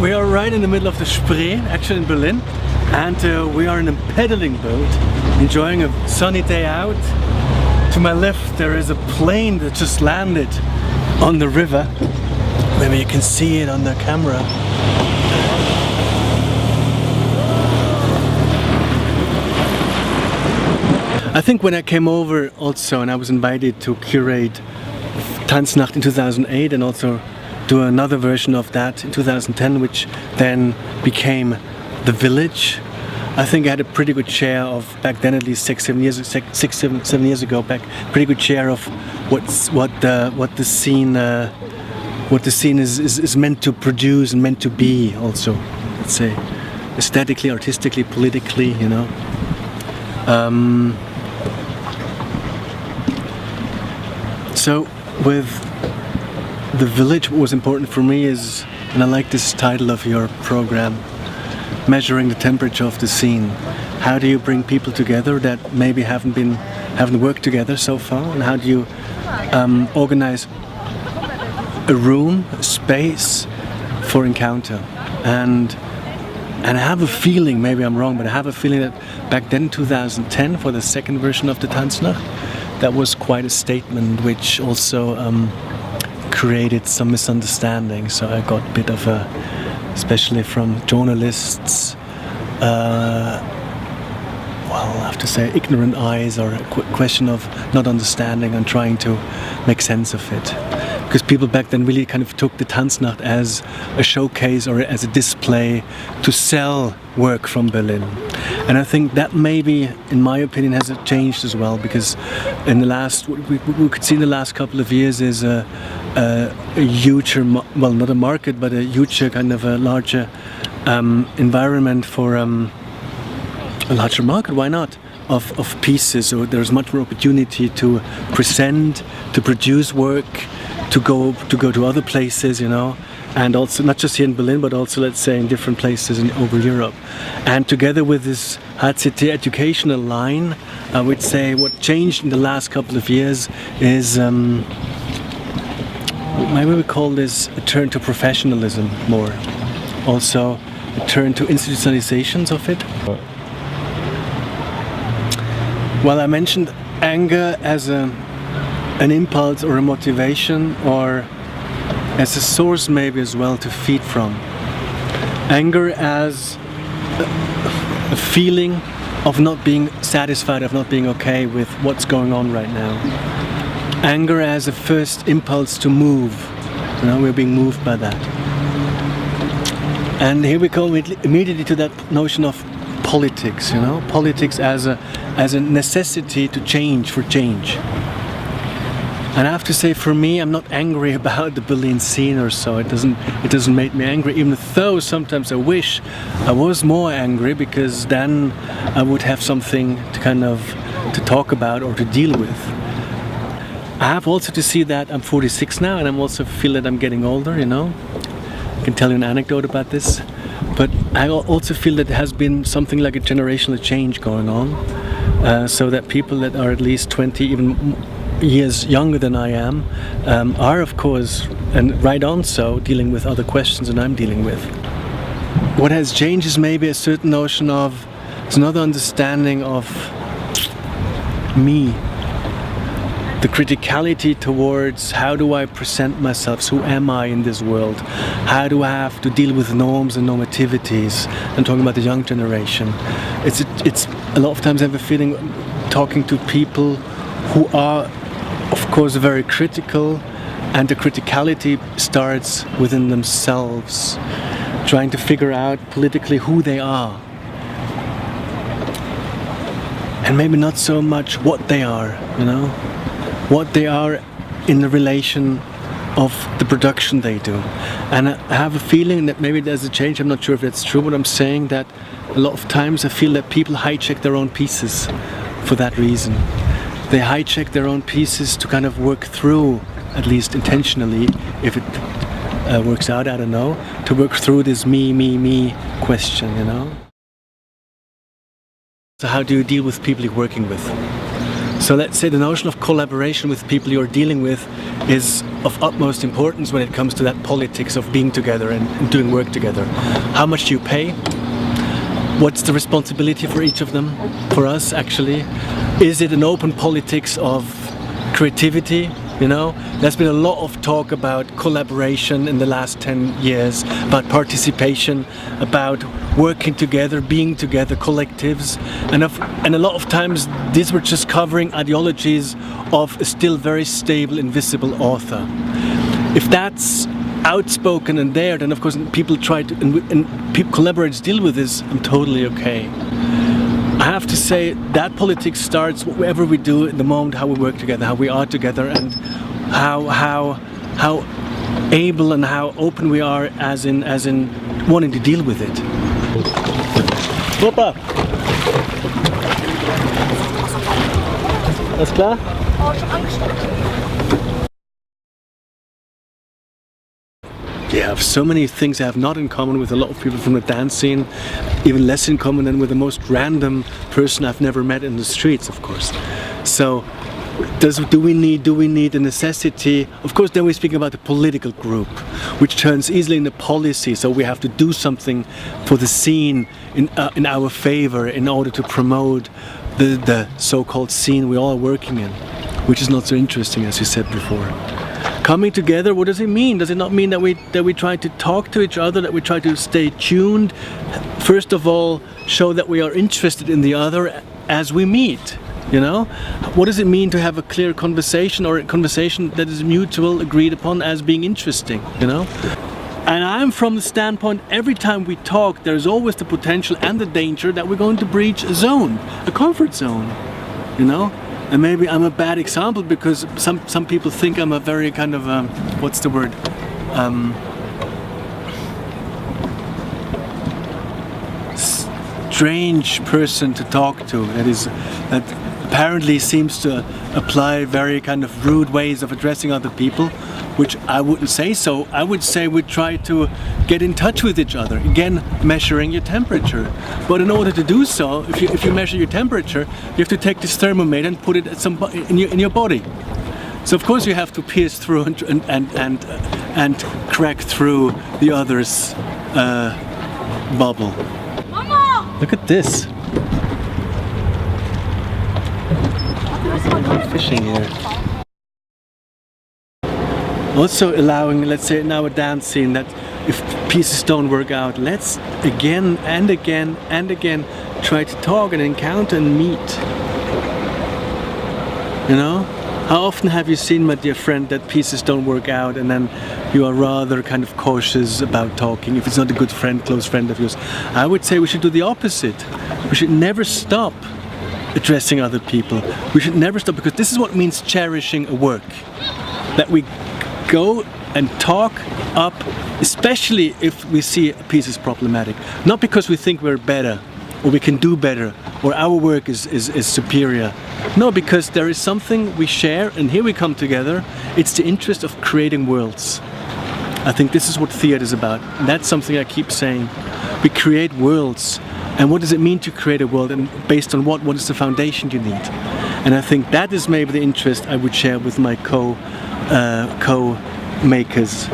We are right in the middle of the Spree, actually in Berlin, and we are in a pedaling boat, enjoying a sunny day out. To my left there is a plane that just landed on the river. Maybe you can see it on the camera. I think when I came over also, and I was invited to curate Tanznacht in 2008 and also do another version of that in 2010, which then became The Village. I think I had a pretty good share of, back then at least 7 years ago, pretty good share of what the scene is meant to produce and meant to be also, let's say, aesthetically, artistically, politically, you know. So with The Village, what was important for me is, and I like this title of your program, measuring the temperature of the scene. How do you bring people together that maybe haven't worked together so far, and how do you organize a room, a space for encounter? And I have a feeling, maybe I'm wrong, but I have a feeling that back then, 2010, for the second version of the Tanznacht, that was quite a statement, which also created some misunderstanding. So I got a bit of a, especially from journalists, well, I have to say, ignorant eyes, or a question of not understanding and trying to make sense of it. Because people back then really kind of took the Tanznacht as a showcase or as a display to sell work from Berlin. And I think that maybe, in my opinion, has changed as well, because in the last, what we could see in the last couple of years is a huger, well, not a market, but a huger kind of a larger environment for a larger market, why not, of pieces. So there's much more opportunity to present, to produce work, to go to other places, you know, and also not just here in Berlin, but also, let's say, in different places over Europe. And together with this HCT educational line, I would say what changed in the last couple of years is, maybe we call this a turn to professionalism more. Also a turn to institutionalizations of it. Well, I mentioned anger as an impulse or a motivation, or as a source maybe as well to feed from. Anger as a feeling of not being satisfied, of not being okay with what's going on right now. Anger as a first impulse to move. You know, we're being moved by that. And here we go immediately to that notion of politics, you know, politics as a necessity to change for change. And I have to say, for me, I'm not angry about the Berlin scene or so. It doesn't make me angry, even though sometimes I wish I was more angry, because then I would have something to kind of to talk about or to deal with. I have also to see that I'm 46 now, and I also feel that I'm getting older, you know. I can tell you an anecdote about this. But I also feel that there has been something like a generational change going on, so that people that are at least 20, even years younger than I am, are of course, and right on so, dealing with other questions than I'm dealing with. What has changed is maybe a certain notion of, it's another understanding of me. The criticality towards how do I present myself, who am I in this world, how do I have to deal with norms and normativities. I'm talking about the young generation. It's a lot of times I have a feeling talking to people who are of course very critical, and the criticality starts within themselves, trying to figure out politically who they are. And maybe not so much what they are, you know? What they are in the relation of the production they do. And I have a feeling that maybe there's a change. I'm not sure if that's true, but I'm saying that a lot of times I feel that people hijack their own pieces for that reason. They hijack their own pieces to kind of work through, at least intentionally, if it works out, I don't know, to work through this me question, you know. So how do you deal with people you're working with? So let's say the notion of collaboration with people you're dealing with is of utmost importance when it comes to that politics of being together and doing work together. How much do you pay? What's the responsibility for each of them? For us, actually, is it an open politics of creativity? You know, there's been a lot of talk about collaboration in the last 10 years, about participation, about working together, being together, collectives, and a lot of times these were just covering ideologies of a still very stable, invisible author. If that's outspoken and there, then of course people try to, and collaborators deal with this, I'm totally okay. I have to say that politics starts whatever we do in the moment, how we work together, how we are together, and how able and how open we are as in wanting to deal with it. Opa! Alles klar? Yeah, I have so many things I have not in common with a lot of people from the dance scene, even less in common than with the most random person I've never met in the streets, of course. So, do we need a necessity? Of course, then we speak about the political group, which turns easily into policy. So we have to do something for the scene in our favor in order to promote the so-called scene we all are working in, which is not so interesting, as you said before. Coming together, what does it mean? Does it not mean that we try to talk to each other, that we try to stay tuned? First of all, show that we are interested in the other as we meet, you know? What does it mean to have a clear conversation, or a conversation that is mutual, agreed upon as being interesting, you know? And I'm from the standpoint, every time we talk, there's always the potential and the danger that we're going to breach a zone, a comfort zone, you know? And maybe I'm a bad example because some people think I'm a very kind of, what's the word? Strange person to talk to. That apparently seems to apply very kind of rude ways of addressing other people, which I wouldn't say so. I would say we try to get in touch with each other. Again, measuring your temperature. But in order to do so, if you measure your temperature, you have to take this thermometer and put it at in your body. So of course you have to pierce through and crack through the other's bubble. Mama! Look at this. Fishing here. Also allowing, let's say in our dance scene, that if pieces don't work out, let's again and again and again try to talk and encounter and meet. You know? How often have you seen, my dear friend, that pieces don't work out and then you are rather kind of cautious about talking if it's not a good friend, close friend of yours? I would say we should do the opposite. We should never stop addressing other people. We should never stop, because this is what means cherishing a work. That we go and talk up, especially if we see a piece is problematic. Not because we think we're better, or we can do better, or our work is superior. No, because there is something we share, and here we come together. It's the interest of creating worlds. I think this is what theatre is about. And that's something I keep saying. We create worlds. And what does it mean to create a world, and based on what? What is the foundation you need? And I think that is maybe the interest I would share with my co-makers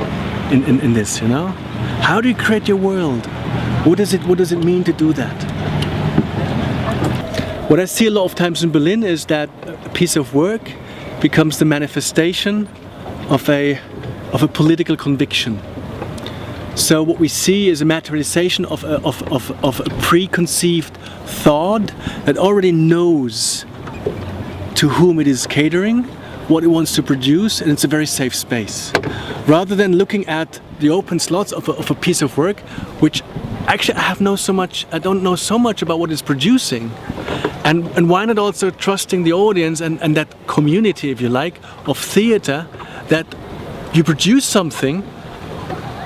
in this, you know? How do you create your world? What does it mean to do that? What I see a lot of times in Berlin is that a piece of work becomes the manifestation of a political conviction. So what we see is a materialization of a preconceived thought that already knows to whom it is catering, what it wants to produce, and it's a very safe space. Rather than looking at the open slots of a piece of work, which actually I don't know so much about what it's producing. And why not also trusting the audience and that community, if you like, of theatre, that you produce something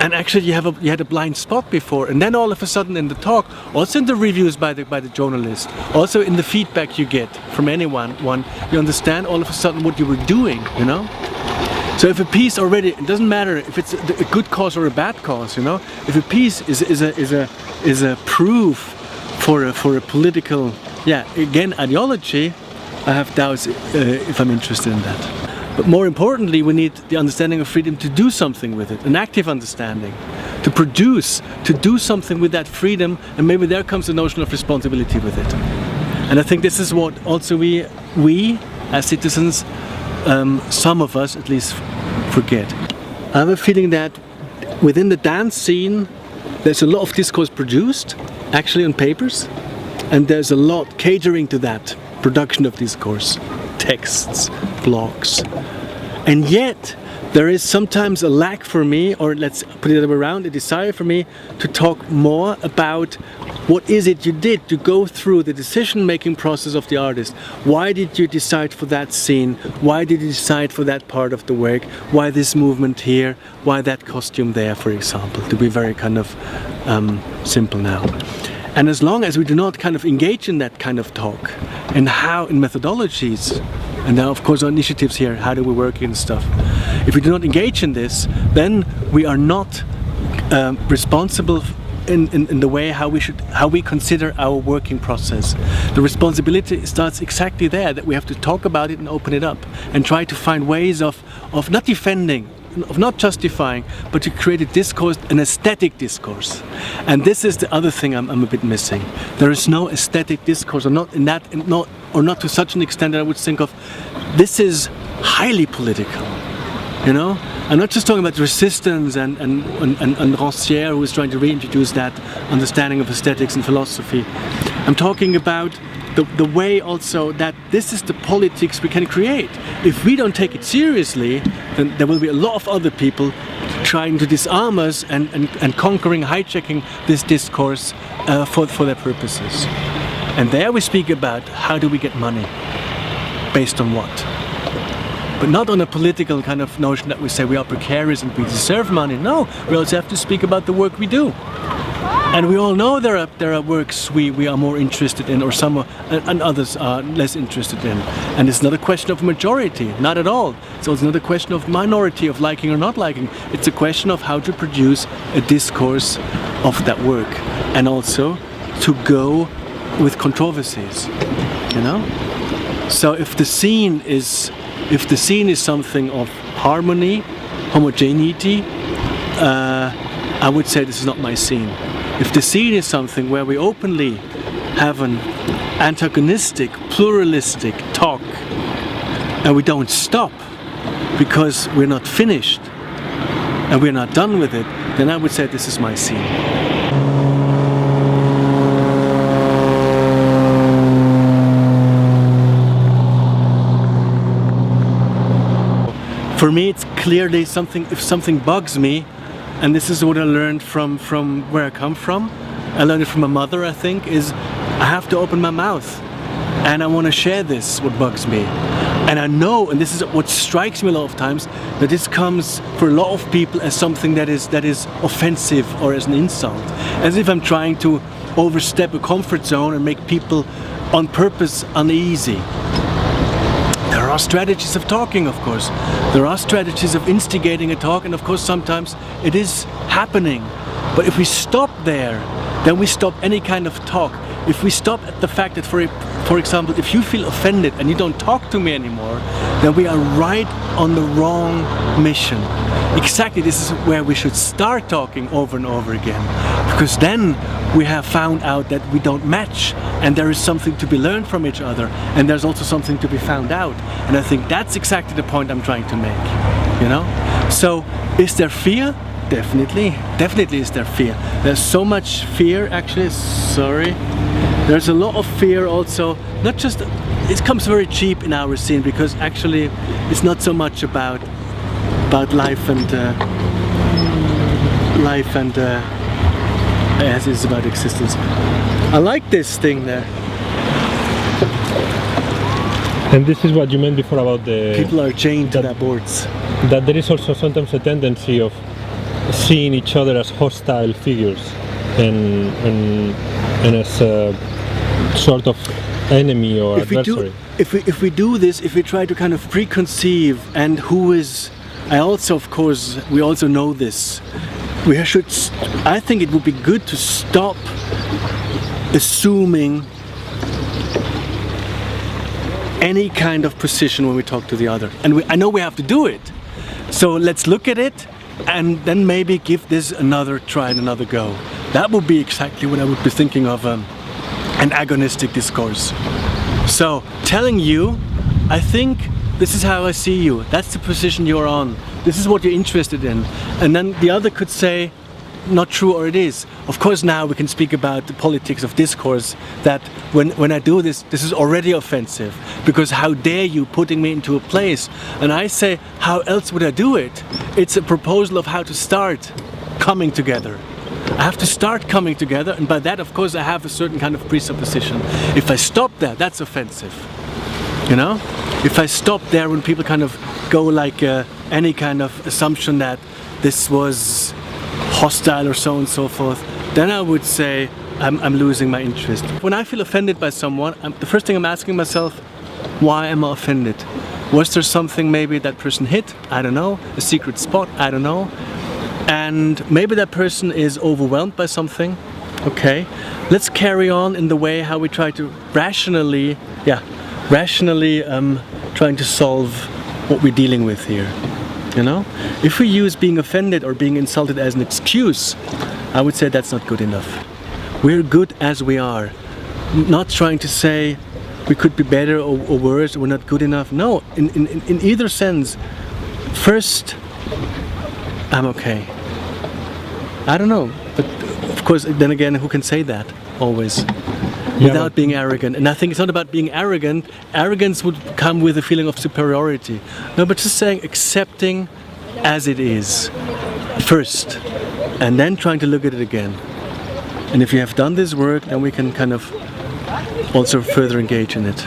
and actually you had a blind spot before, and then all of a sudden in the talk, also in the reviews by the journalist, also in the feedback you get from anyone, you understand all of a sudden what you were doing, you know? So if a piece already, it doesn't matter if it's a good cause or a bad cause, you know? If a piece is a proof for a political, again, ideology, I have doubts if I'm interested in that. But more importantly, we need the understanding of freedom to do something with it, an active understanding, to produce, to do something with that freedom, and maybe there comes the notion of responsibility with it. And I think this is what also we as citizens, some of us at least, forget. I have a feeling that within the dance scene, there's a lot of discourse produced, actually on papers, and there's a lot catering to that production of discourse, texts, blogs. And yet, there is sometimes a lack for me, or let's put it the other way around, a desire for me to talk more about what is it you did to go through the decision-making process of the artist. Why did you decide for that scene? Why did you decide for that part of the work? Why this movement here? Why that costume there, for example, to be very kind of simple now. And as long as we do not kind of engage in that kind of talk, and how in methodologies, and now of course our initiatives here, how do we work and stuff. If we do not engage in this, then we are not responsible in the way how we consider our working process. The responsibility starts exactly there, that we have to talk about it and open it up and try to find ways of not defending, of not justifying, but to create a discourse, an aesthetic discourse. And this is the other thing I'm a bit missing. There is no aesthetic discourse, or not in that, or not to such an extent that I would think of. This is highly political, you know. I'm not just talking about resistance and Rancière, who is trying to reintroduce that understanding of aesthetics and philosophy. I'm talking about the way also that this is the politics we can create. If we don't take it seriously, then there will be a lot of other people trying to disarm us and conquering, hijacking this discourse for their purposes. And there we speak about how do we get money, based on what? But not on a political kind of notion that we say we are precarious and we deserve money. No, we also have to speak about the work we do. And we all know there are works we are more interested in, or some and others are less interested in. And it's not a question of majority, not at all. So it's not a question of minority, of liking or not liking. It's a question of how to produce a discourse of that work, and also to go with controversies, you know? So if the scene is something of harmony, homogeneity, I would say this is not my scene. If the scene is something where we openly have an antagonistic, pluralistic talk, and we don't stop because we're not finished and we're not done with it, then I would say this is my scene. For me, it's clearly something, if something bugs me, and this is what I learned from where I come from. I learned it from my mother, I think, is I have to open my mouth. And I want to share this, what bugs me. And I know, and this is what strikes me a lot of times, that this comes for a lot of people as something that is offensive or as an insult. As if I'm trying to overstep a comfort zone and make people on purpose uneasy. There are strategies of talking, of course. There are strategies of instigating a talk, and of course sometimes it is happening. But if we stop there, then we stop any kind of talk. If we stop at the fact that, for example, if you feel offended and you don't talk to me anymore, then we are right on the wrong mission. Exactly, this is where we should start talking over and over again. Because then we have found out that we don't match, and there is something to be learned from each other, and there's also something to be found out. And I think that's exactly the point I'm trying to make, you know? So, is there fear? Definitely is there fear. There's so much fear, actually, sorry. There's a lot of fear also, not just, it comes very cheap in our scene, because actually it's not so much about life and as it's about existence. I like this thing there. And this is what you meant before about the... People are chained to their boards. That there is also sometimes a tendency of seeing each other as hostile figures and as a sort of enemy or adversary. If we do this, if we try to kind of preconceive and who is... we also know this. I think it would be good to stop any kind of position when we talk to the other. And I know we have to do it. So let's look at it and then maybe give this another try and another go. That would be exactly what I would be thinking of an agonistic discourse. So telling you, I think this is how I see you. That's the position you're on. This is what you're interested in. And then the other could say, not true, or it is. Of course, now we can speak about the politics of discourse, that when I do this, this is already offensive, because how dare you putting me into a place? And I say, how else would I do it? It's a proposal of how to start coming together. I have to start coming together, and by that, of course, I have a certain kind of presupposition. If I stop there, that's offensive. You know? If I stop there when people kind of go like any kind of assumption that this was hostile or so on and so forth, then I would say I'm losing my interest. When I feel offended by someone, the first thing I'm asking myself, why am I offended? Was there something maybe that person hit? I don't know. A secret spot? I don't know. And maybe that person is overwhelmed by something. Okay, let's carry on in the way how we try to rationally trying to solve what we're dealing with here. You know, if we use being offended or being insulted as an excuse, I would say that's not good enough. We're good as we are. Not trying to say we could be better or worse, or we're not good enough. No, in either sense, first, I'm okay. I don't know, but of course, then again, who can say that always? Without being arrogant. And I think it's not about being arrogant. Arrogance would come with a feeling of superiority. No, but just saying, accepting as it is first, and then trying to look at it again. And if you have done this work, then we can kind of also further engage in it.